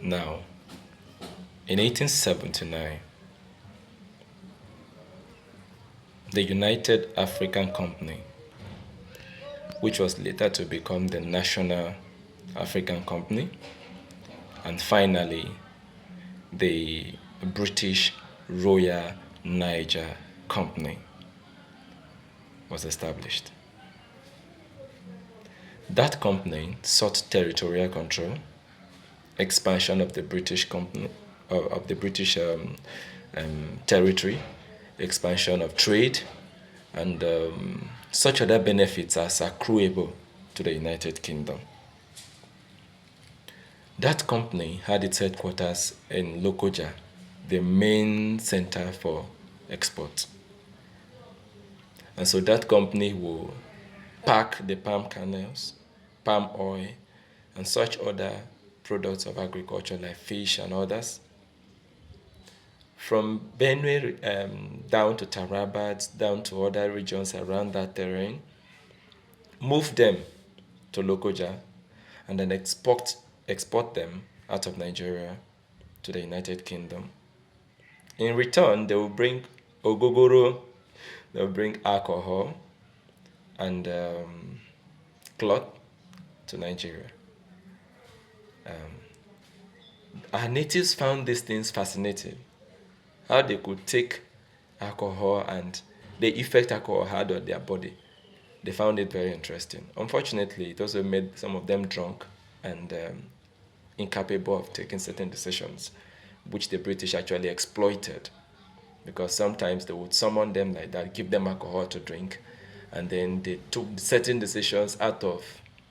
Now, in 1879, the United African Company, which was later to become the National African Company, and finally the British Royal Niger Company, was established. That company sought territorial control, expansion of the British company, of the British territory, expansion of trade, and such other benefits as accruable to the United Kingdom. That company had its headquarters in Lokoja, the main center for export. And so that company will pack the palm kernels, palm oil, and such other products of agriculture like fish and others from Benue down to Tarabat, down to other regions around that terrain, move them to Lokoja, and then export them out of Nigeria to the United Kingdom. In return, they will bring ogogoro, they will bring alcohol and cloth to Nigeria. Our natives found these things fascinating. How they could take alcohol and the effect alcohol had on their body. They found it very interesting. Unfortunately, it also made some of them drunk and incapable of taking certain decisions, which the British actually exploited because sometimes they would summon them like that, give them alcohol to drink, and then they took certain decisions out of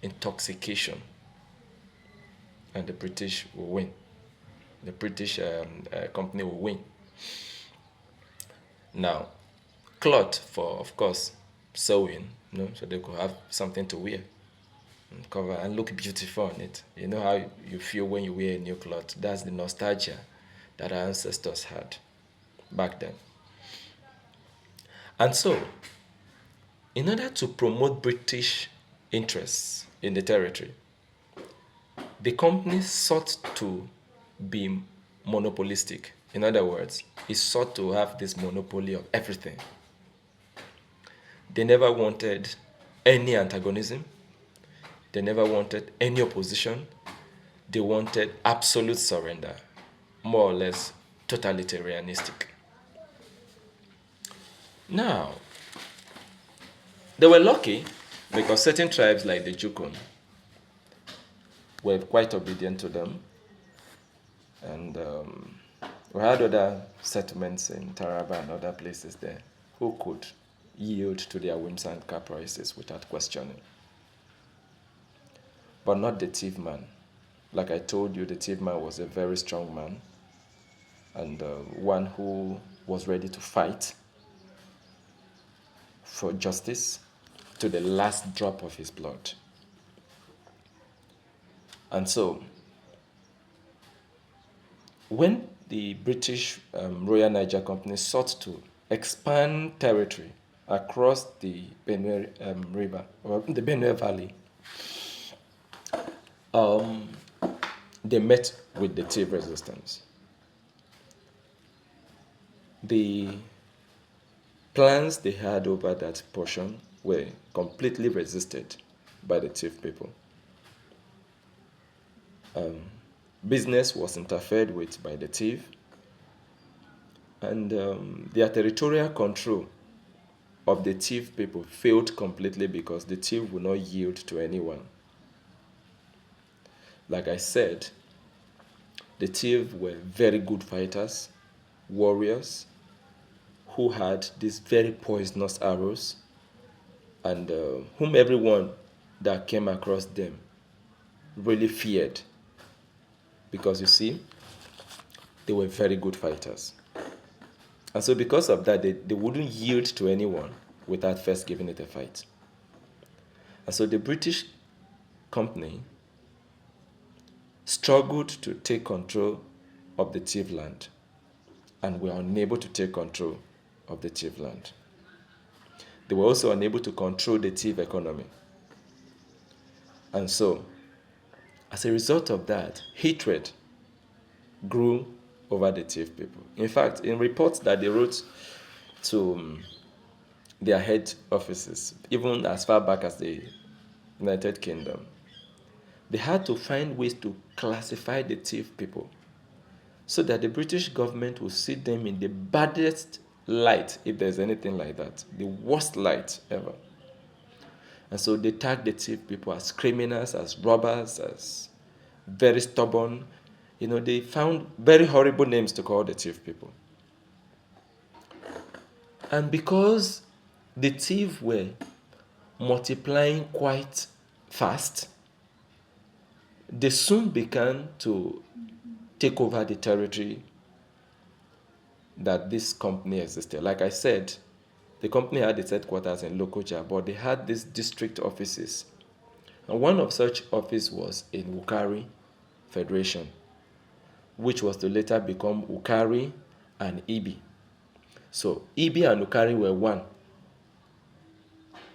intoxication, and the British will win. The British company will win. Now, cloth for, of course, sewing, so they could have something to wear and cover and look beautiful on it. You know how you feel when you wear a new cloth. That's the nostalgia that our ancestors had back then. And so, in order to promote British interests in the territory, the company sought to be monopolistic. In other words, it sought to have this monopoly of everything. They never wanted any antagonism. They never wanted any opposition. They wanted absolute surrender, more or less totalitarianistic. Now, they were lucky because certain tribes like the Jukun were quite obedient to them. And we had other settlements in Taraba and other places there who could yield to their whims and caprices without questioning. But not the thief man. Like I told you, the thief man was a very strong man and one who was ready to fight for justice to the last drop of his blood. And so, when the British Royal Niger Company sought to expand territory across the Benue River, or the Benue Valley, they met with the Tiv resistance. The plans they had over that portion were completely resisted by the Tiv people. Business was interfered with by the Tiv, and their territorial control of the Tiv people failed completely because the Tiv would not yield to anyone. Like I said, the Tiv were very good fighters, warriors, who had these very poisonous arrows, and whom everyone that came across them really feared. Because you see, they were very good fighters. And so because of that, they wouldn't yield to anyone without first giving it a fight. And so the British company struggled to take control of the Tiv land and were unable to take control of the Tiv land. They were also unable to control the Tiv economy. And so, as a result of that, hatred grew over the Tiv people. In fact, in reports that they wrote to their head offices, even as far back as the United Kingdom, they had to find ways to classify the Tiv people so that the British government will see them in the baddest light, if there's anything like that, the worst light ever. And so they tagged the Tiv people as criminals, as robbers, as very stubborn. They found very horrible names to call the Tiv people. And because the Tiv were multiplying quite fast, they soon began to take over the territory that this company existed. Like I said, the company had its headquarters in Lokoja, but they had these district offices. And one of such offices was in Wukari Federation, which was to later become Wukari and Ibi. So Ibi and Wukari were one.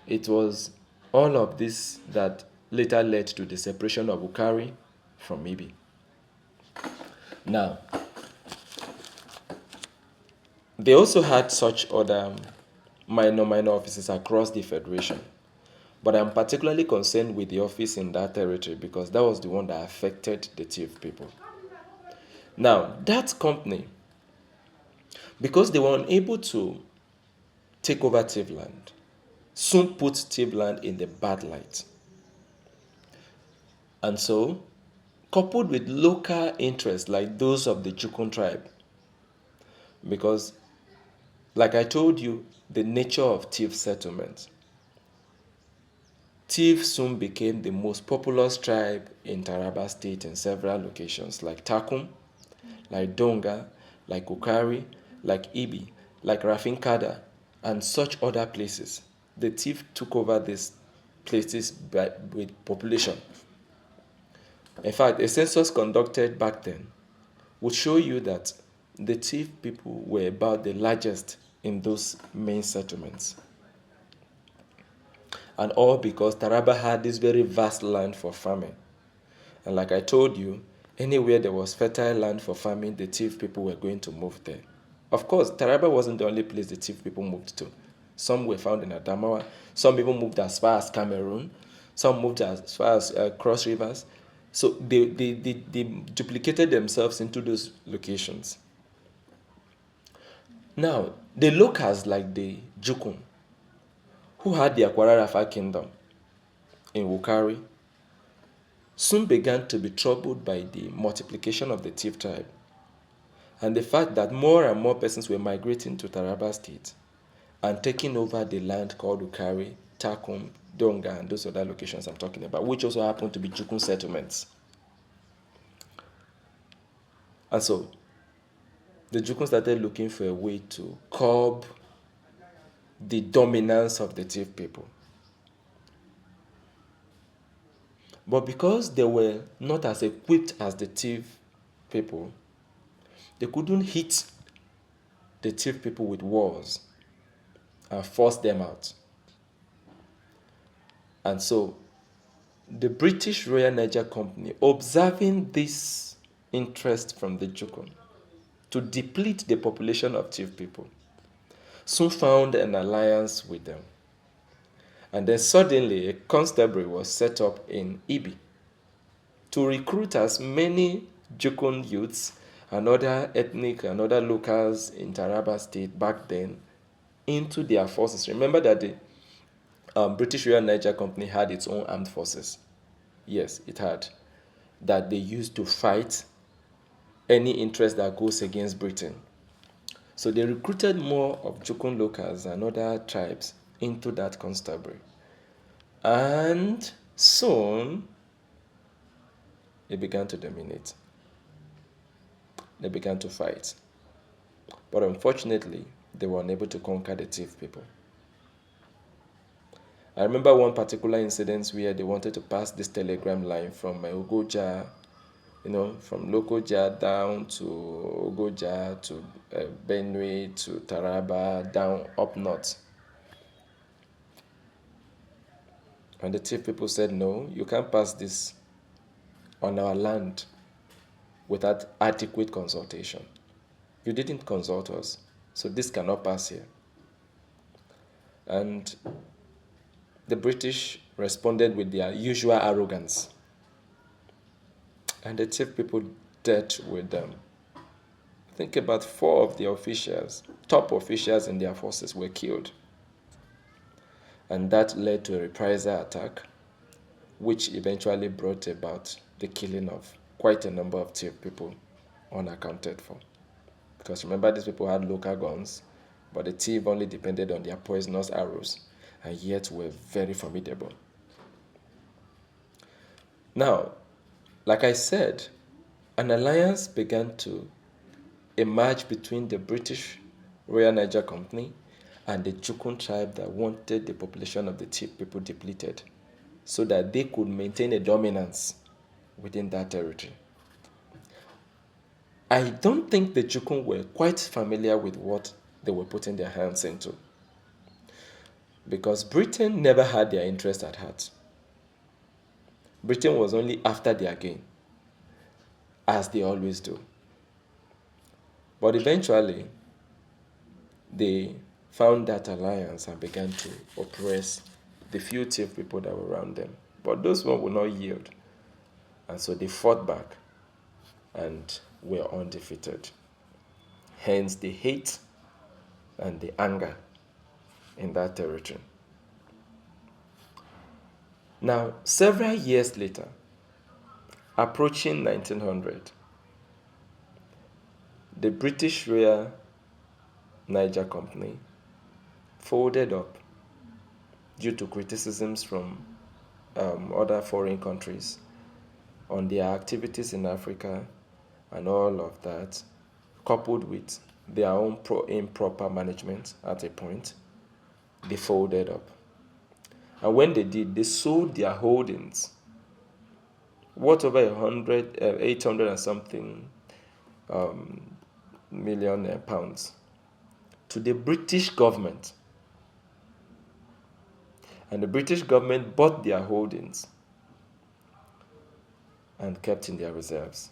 It was all of this that later led to the separation of Wukari from Ibi. Now, they also had such other minor offices across the federation. But I'm particularly concerned with the office in that territory because that was the one that affected the Tiv people. Now, that company, because they were unable to take over Tiv land, soon put Tiv land in the bad light. And so, coupled with local interests like those of the Chukun tribe, because, like I told you, the nature of Tiv settlement, Tiv soon became the most populous tribe in Taraba State in several locations like Takum, like Donga, like Ukari, like Ibi, like Rafinkada, and such other places. The Tiv took over these places with population. In fact, a census conducted back then would show you that the Tiv people were about the largest in those main settlements. And all because Taraba had this very vast land for farming. And like I told you, anywhere there was fertile land for farming, the Tiv people were going to move there. Of course, Taraba wasn't the only place the Tiv people moved to. Some were found in Adamawa. Some even moved as far as Cameroon. Some moved as far as Cross Rivers. So they duplicated themselves into those locations. Now, the locals like the Jukun, who had the Akwara Rafa kingdom in Wukari, soon began to be troubled by the multiplication of the Tiv tribe and the fact that more and more persons were migrating to Taraba State and taking over the land called Ukari, Takum, Donga, and those other locations I'm talking about, which also happened to be Jukun settlements. And so, the Jukun started looking for a way to curb the dominance of the Tiv people. But because they were not as equipped as the Tiv people, they couldn't hit the Tiv people with wars and force them out. And so the British Royal Niger Company, observing this interest from the Jukun to deplete the population of Tiv people, soon found an alliance with them. And then suddenly a constabulary was set up in Ibi to recruit as many Jukun youths and other ethnic and other locals in Taraba State back then into their forces. Remember that the British Royal Niger Company had its own armed forces. Yes, it had. That they used to fight any interest that goes against Britain. So they recruited more of Jukun locals and other tribes into that constabulary. And soon, they began to dominate. They began to fight. But unfortunately, they were unable to conquer the Tiv people. I remember one particular incident where they wanted to pass this telegram line from Ogoja, from Lokoja down to Ogoja to Benue to Taraba, down up north. And the Tiv people said, no, you can't pass this on our land. without adequate consultation. You didn't consult us, so this cannot pass here. And the British responded with their usual arrogance, and the chief people dealt with them. Think about 4 of the officials, top officials in their forces, were killed. And that led to a reprisal attack, which eventually brought about the killing of quite a number of chief people unaccounted for. Because remember, these people had local guns, but the chief only depended on their poisonous arrows, and yet were very formidable. Now, like I said, an alliance began to emerge between the British Royal Niger Company and the Jukun tribe that wanted the population of the chief people depleted so that they could maintain a dominance within that territory. I don't think the Jukun were quite familiar with what they were putting their hands into, because Britain never had their interest at heart. Britain was only after their gain, as they always do. But eventually, they found that alliance and began to oppress the few chief people that were around them. But those ones would not yield. And so they fought back and were undefeated. Hence the hate and the anger in that territory. Now, several years later, approaching 1900, the British Royal Niger Company folded up due to criticisms from other foreign countries on their activities in Africa and all of that, coupled with their own improper management at a point. They folded up. And when they did, they sold their holdings, worth over 800 and something million pounds, to the British government. And the British government bought their holdings and kept in their reserves.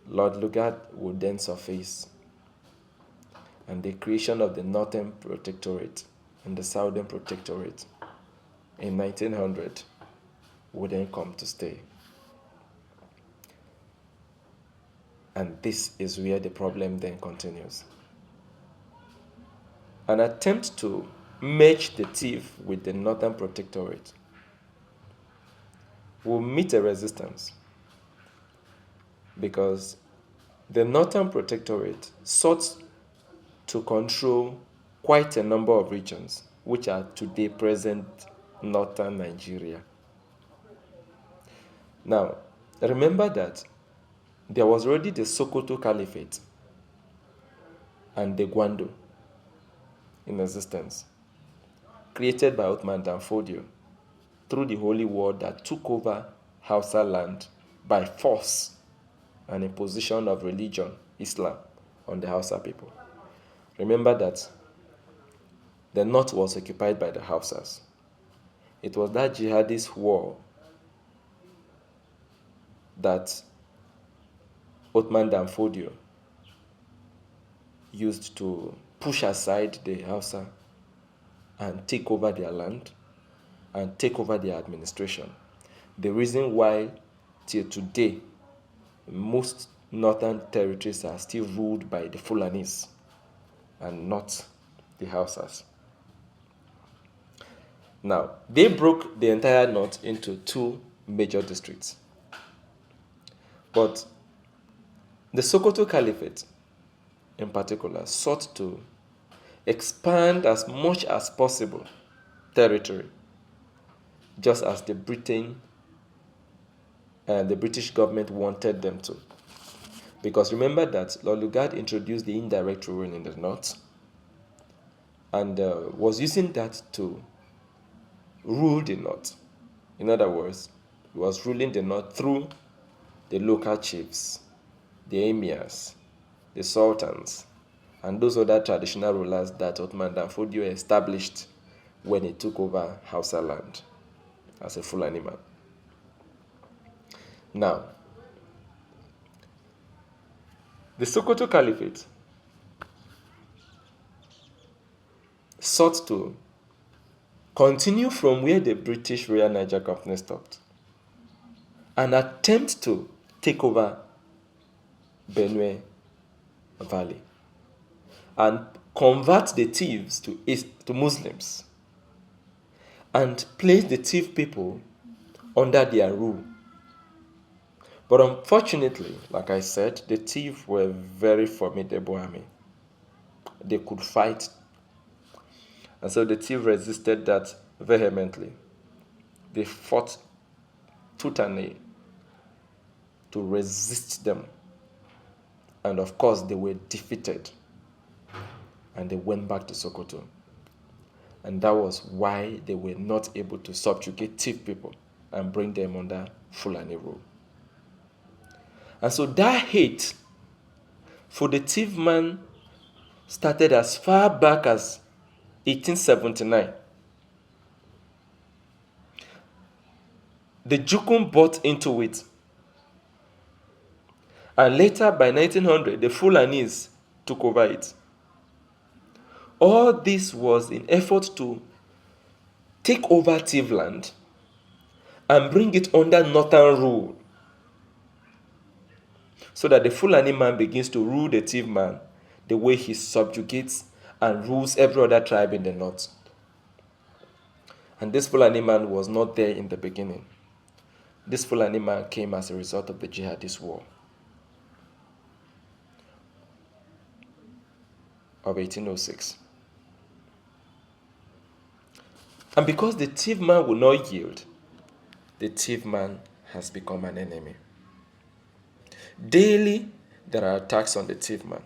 Lord Lugard would then surface, and the creation of the Northern Protectorate and the Southern Protectorate in 1900 would then come to stay. And this is where the problem then continues. An attempt to merge the TIF with the Northern Protectorate will meet a resistance, because the Northern Protectorate sought to control quite a number of regions, which are today present northern Nigeria. Now, remember that there was already the Sokoto Caliphate and the Gwando in existence, created by Uthman Dan Fodio through the Holy War that took over Hausa land by force and imposition of religion, Islam, on the Hausa people. Remember that the north was occupied by the Hausas. It was that jihadist war that Uthman Dan Fodio used to push aside the Hausa and take over their land and take over their administration. The reason why till today most northern territories are still ruled by the Fulanis and not the Hausas. Now, they broke the entire north into 2 major districts. But the Sokoto Caliphate, in particular, sought to expand as much as possible territory, just as the British government wanted them to. Because remember that Lord Lugard introduced the indirect ruling in the north and was using that to rule the north. In other words, he was ruling the north through the local chiefs, the emirs, the sultans, and those other traditional rulers that Uthman Dan Fodio established when he took over Hausa land as a Fulani man. Now, The Sokoto Caliphate sought to continue from where the British Royal Niger Company stopped and attempt to take over Benue Valley and convert the thieves to Muslims and place the thief people under their rule. But unfortunately, like I said, the thieves were very formidable army. They could fight. And so the thieves resisted that vehemently. They fought tooth and nail to resist them. And of course, they were defeated. And they went back to Sokoto. And that was why they were not able to subjugate thief people and bring them under Fulani rule. And so that hate for the thief man started as far back as 1879. The Jukun bought into it. And later, by 1900, the Fulanis took over it. All this was in effort to take over Tivland and bring it under northern rule, so that the Fulani man begins to rule the Tiv man the way he subjugates and rules every other tribe in the north. And this Fulani man was not there in the beginning. This Fulani man came as a result of the jihadist war of 1806. And because the thief man will not yield, the thief man has become an enemy. Daily, there are attacks on the thief man.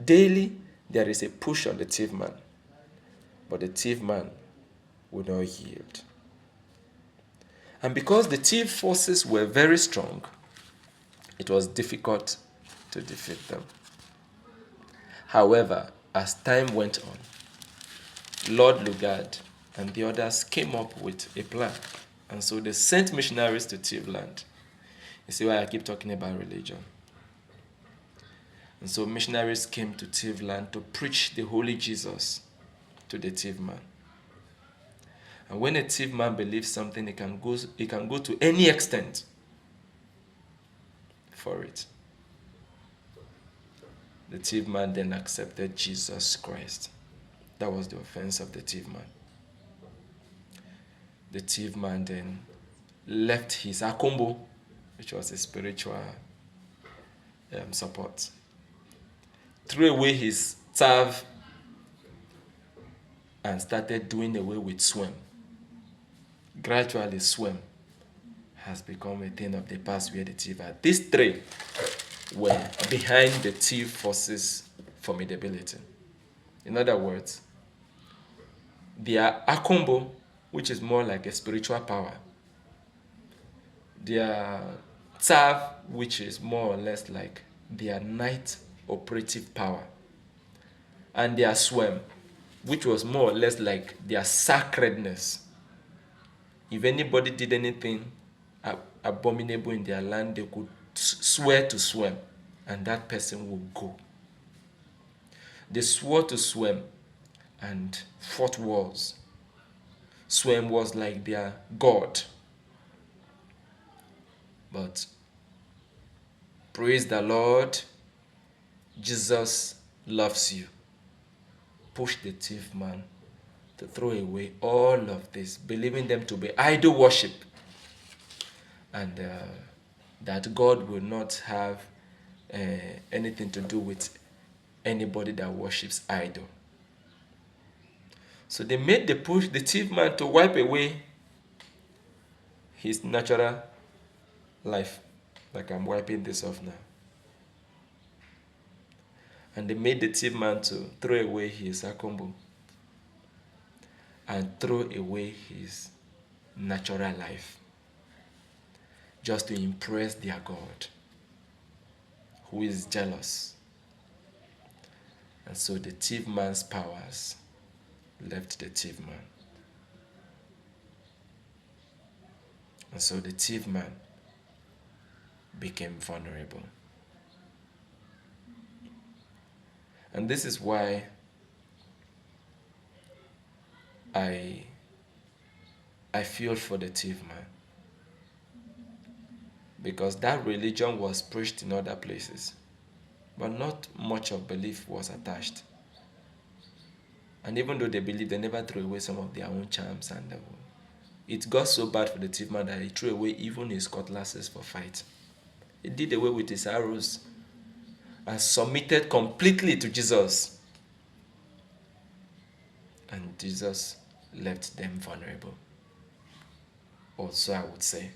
Daily, there is a push on the thief man. But the thief man will not yield. And because the thief forces were very strong, it was difficult to defeat them. However, as time went on, Lord Lugard and the others came up with a plan. And so they sent missionaries to Tivland. You see why I keep talking about religion. And so missionaries came to Tivland to preach the holy Jesus to the thief man. And when a thief man believes something, he can go to any extent for it. The thief man then accepted Jesus Christ. That was the offense of the thief man. The thief man then left his akombo, which was a spiritual support, threw away his tav, and started doing away with swim. Gradually, swim has become a thing of the past where the thief are. These three were behind the thief forces' formidability. In other words, their akombo, which is more like a spiritual power, their tav, which is more or less like their night operative power, and their swim, which was more or less like their sacredness. If anybody did anything abominable in their land, they could swear to swim, and that person would go. They swore to swim and fought wars. Swim was like their god. But praise the Lord, Jesus loves you. Push the thief man to throw away all of this, believing them to be idol worship, and that God will not have anything to do with anybody that worships idol. So they made the push the thief man to wipe away his natural life, like I'm wiping this off now. And they made the thief man to throw away his akombo and throw away his natural life, just to impress their God, who is jealous. And so the thief man's powers left the thief man. And so the thief man became vulnerable. And this is why I feel for the thief man. Because that religion was preached in other places, but not much of belief was attached. And even though they believed, they never threw away some of their own charms, and it got so bad for the thief man that he threw away even his cutlasses for fight. He did away with his arrows and submitted completely to Jesus. And Jesus left them vulnerable. Also, I would say.